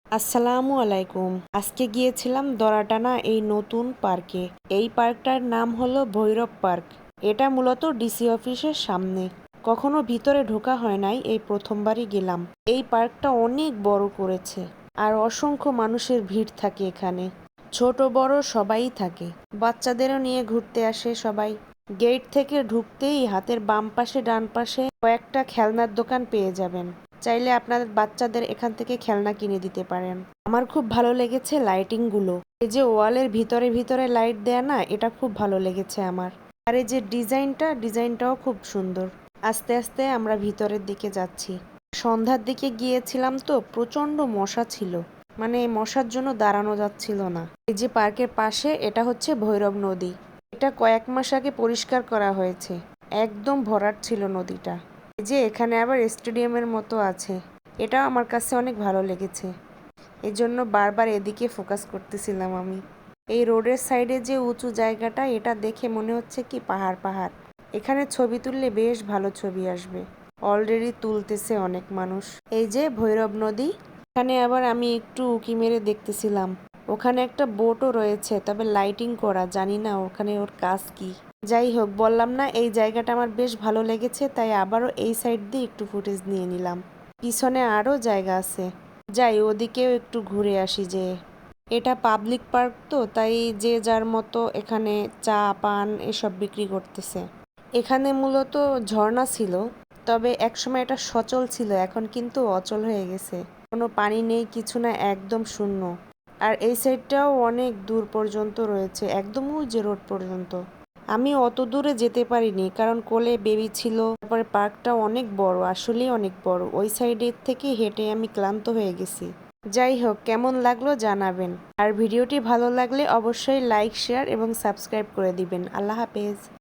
আসসালামু আলাইকুম। আজকে গিয়েছিলাম দরাটানা এই নতুন পার্কে। এই পার্কটার নাম হলো ভৈরব পার্ক। এটা মূলত ডিসি অফিসের সামনে। কখনো ভিতরে ঢোকা হয় নাই, এই প্রথমবারই গেলাম। এই পার্কটা অনেক বড় করেছে আর অসংখ্য মানুষের ভিড় থাকে এখানে। ছোট বড় সবাই থাকে। বাচ্চাদেরও নিয়ে ঘুরতে আসে সবাই। গেট থেকে ঢুকতেই হাতের বাম পাশে ডান পাশে কয়েকটা খেলনার দোকান পেয়ে যাবেন। চাইলে আপনাদের বাচ্চাদের এখান থেকে খেলনা কিনে দিতে পারেন। আমার খুব ভালো লেগেছে লাইটিং গুলো। এই যে ওয়ালের ভিতরে ভিতরে লাইট দেয়া না, এটা খুব ভালো লেগেছে আমার। আর এই যে ডিজাইনটাও খুব সুন্দর। আস্তে আস্তে আমরা ভিতরের দিকে যাচ্ছি। সন্ধ্যার দিকে গিয়েছিলাম তো প্রচন্ড মশা ছিল, মানে মশার জন্য দাঁড়ানো যাচ্ছিল না। এই যে পার্কের পাশে এটা হচ্ছে ভৈরব নদী। এটা কয়েক মাস আগে পরিষ্কার করা হয়েছে। একদম ভরাট ছিল নদীটা। এই যে এখানে আবার স্টেডিয়ামের মতো আছে। এটাও আমার কাছে অনেক ভালো লেগেছে। এই জন্য বারবার এদিকে ফোকাস করতেছিলাম আমি। এই রোডের সাইডে যে উঁচু জায়গাটা, এটা দেখে মনে হচ্ছে কি পাহাড় পাহাড়। এখানে ছবি তুললে বেশ ভালো ছবি আসবে। অলরেডি তুলতেছে অনেক মানুষ। এই যে ভৈরব নদী। এখানে আবার আমি একটু উঁকি মেরে দেখতেছিলাম। ওখানে একটা বোটও রয়েছে, তবে লাইটিং করা, জানি না ওখানে ওর কাজ কি। যাই হোক, বললাম না এই জায়গাটা আমার বেশ ভালো লেগেছে, তাই আবারও এই সাইড দিয়ে একটু ফুটেজ নিয়ে নিলাম। পিছনে আরও জায়গা আছে, যাই ওদিকেও একটু ঘুরে আসি। যে এটা পাবলিক পার্ক তো, তাই যে যার মতো এখানে চা পান এসব বিক্রি করতেছে। এখানে মূলত ঝর্ণা ছিল, তবে একসময় এটা সচল ছিল, এখন কিন্তু অচল হয়ে গেছে। কোনো পানি নেই, কিছু না, একদম শূন্য। আর এই সাইডটাও অনেক দূর পর্যন্ত রয়েছে, একদম ওই যে রোড পর্যন্ত। আমি অত দূরে যেতে পারিনি, কারণ কোলে বেবি ছিল। তারপরে পার্কটা অনেক বড়, আসলেই অনেক বড়। ওই সাইডের থেকে হেঁটে আমি ক্লান্ত হয়ে গেছি। যাই হোক, কেমন লাগলো জানাবেন। আর ভিডিওটি ভালো লাগলে অবশ্যই লাইক, শেয়ার এবং সাবস্ক্রাইব করে দিবেন। আল্লাহ হাফেজ।